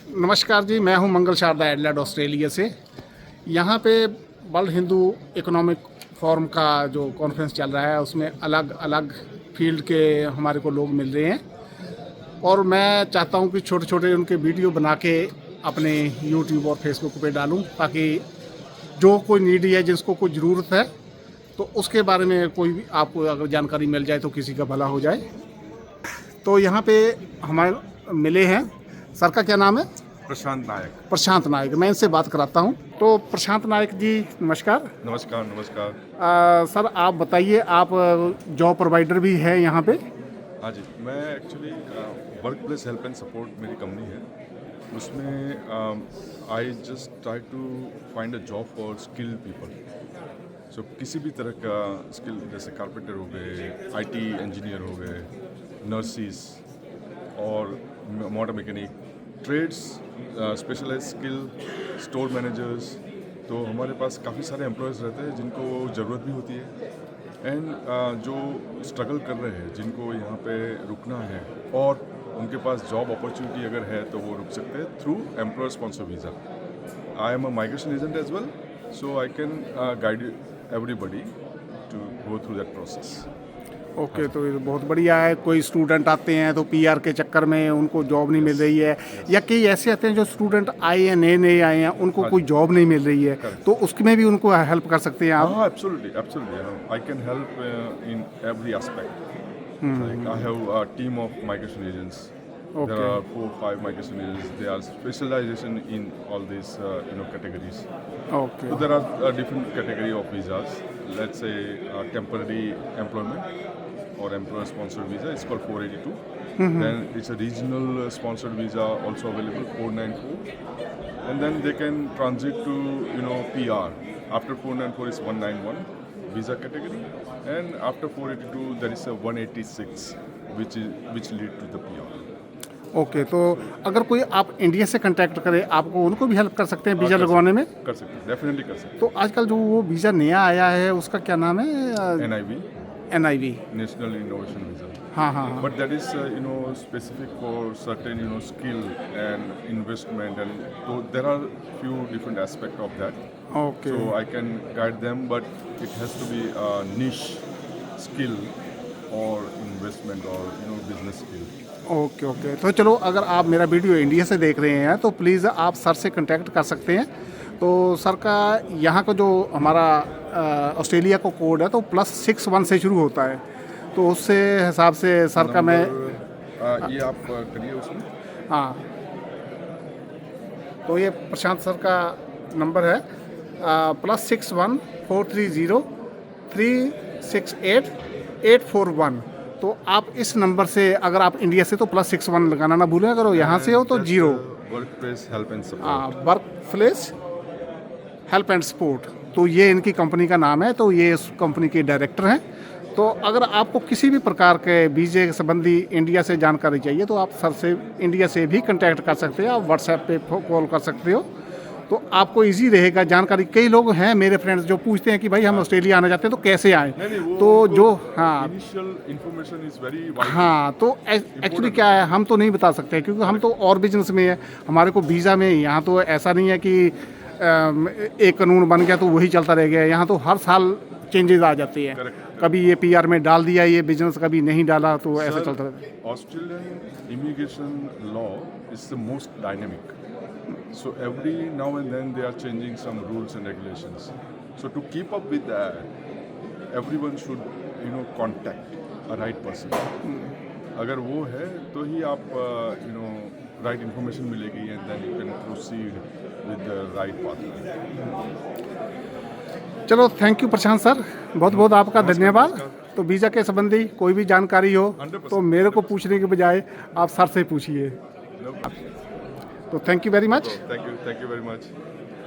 नमस्कार जी, मैं हूं मंगल शारदा एडलेड ऑस्ट्रेलिया से। यहाँ पे वर्ल्ड हिंदू इकोनॉमिक फोरम का जो कॉन्फ्रेंस चल रहा है उसमें अलग अलग फील्ड के हमारे को लोग मिल रहे हैं और मैं चाहता हूं कि छोटे छोटे उनके वीडियो बना के अपने यूट्यूब और फेसबुक पे डालूं ताकि जो कोई नीडी है, जिसको कोई ज़रूरत है, तो उसके बारे में कोई भी आपको अगर जानकारी मिल जाए तो किसी का भला हो जाए। तो यहाँ पे हमारे मिले हैं, सर का क्या नाम है? प्रशांत नायक। प्रशांत नायक। मैं इनसे बात कराता हूँ। तो प्रशांत नायक जी नमस्कार। नमस्कार नमस्कार। सर आप बताइए, आप जॉब प्रोवाइडर भी है यहाँ पे? हाँ जी, मैं actually work place help and support मेरी कंपनी है। उसमें I just try to find a job for skilled people. So किसी भी तरह का स्किल, जैसे कारपेंटर हो गए, आईटी इंजीनियर हो गए, नर्सिस और motor mechanic, trades, specialise skill, store managers. तो हमारे पास काफ़ी सारे एम्प्लॉयज़ रहते हैं जिनको ज़रूरत भी होती है। एंड जो स्ट्रगल कर रहे हैं, जिनको यहाँ पे रुकना है और उनके पास जॉब अपॉर्चुनिटी अगर है तो वो रुक सकते हैं through employer sponsor visa. I am a migration agent as well, so I can guide everybody to go through that process. Okay, तो ये बहुत बढ़िया है। कोई स्टूडेंट आते हैं तो पीआर के चक्कर में उनको जॉब नहीं मिल रही है, या कई ऐसे आते हैं जो स्टूडेंट आए हैं, नए नए आए हैं, उनको कोई जॉब नहीं मिल रही है, तो उसमें भी उनको हेल्प कर सकते हैं आप? हाँ, absolutely absolutely, I can help in every aspect. Like I have a team of migration agents. Okay. There are 4-5 migration agents. They are specialization in all these categories. Okay. So there are different category of visas. Let's say temporary employment or employer sponsored visa. It's called 482. Then it's a regional sponsored visa also available, 494. And then they can transit to PR. After 494 is 191 visa category, and after 482 there is a 186 which lead to the PR. Okay, तो अगर कोई आप India से contact करे, आपको उनको भी help कर सकते हैं वीज़ा लगवाने में? कर सकते हैं, डेफिनेटली कर सकते तो आजकल जो वो वीज़ा नया आया है उसका क्या नाम है? हैं। NIV, NIV। National innovation visa. हाँ हाँ हाँ। But that is specific for certain skill and investment, and so there are few different aspect of that. Okay. So I can guide them, but it has to be a niche skill or investment or business skill. Okay okay, तो चलो, अगर आप मेरा video India से देख रहे हैं तो प्लीज़ आप सर से कांटेक्ट कर सकते हैं। तो सर का यहाँ का जो हमारा ऑस्ट्रेलिया का कोड है तो +61 से शुरू होता है, तो उससे हिसाब से सर का मैं ये आप करिए उसमें। हाँ, तो ये प्रशांत सर का नंबर है +61 430 368 841। तो आप इस नंबर से, अगर आप इंडिया से तो +61 लगाना ना भूलें, अगर यहाँ से हो तो 0। Work place help and support. Work place help and support, तो ये इनकी कंपनी का नाम है। तो ये इस कंपनी के डायरेक्टर हैं। तो अगर आपको किसी भी प्रकार के वीज़े संबंधी इंडिया से जानकारी चाहिए तो आप सर से इंडिया से भी कांटेक्ट कर सकते हैं। आप व्हाट्सएप पे कॉल कर सकते हो, तो आपको इजी रहेगा जानकारी। कई लोग हैं मेरे फ्रेंड्स जो पूछते हैं कि भाई हम ऑस्ट्रेलिया आना चाहते हैं तो कैसे आएँ, तो जो इनिशियल इंफॉर्मेशन इज वेरी हाँ, तो एक्चुअली क्या है, हम तो नहीं बता सकते क्योंकि हम तो और बिजनेस में है, हमारे को वीज़ा में। यहाँ तो ऐसा नहीं है कि एक कानून बन गया तो वही चलता रह गया। यहाँ तो हर साल चेंजेस आ जाते हैं। कभी ये PR में डाल दिया ये बिजनेस, कभी नहीं डाला, तो ऐसा चलता रहता है। Australian immigration law is the most dynamic, so every now and then they are changing some rules and regulations. So to keep up with that, everyone should contact a right person. अगर वो है तो ही आप right information मिलेगी, and then you can proceed with the right partner. चलो, thank you Prashant sir, बहुत बहुत आपका धन्यवाद। तो वीज़ा के संबंधी कोई भी जानकारी हो 100%। तो मेरे को पूछने के बजाय आप सर से पूछिए। तो thank you very much. Thank you very much.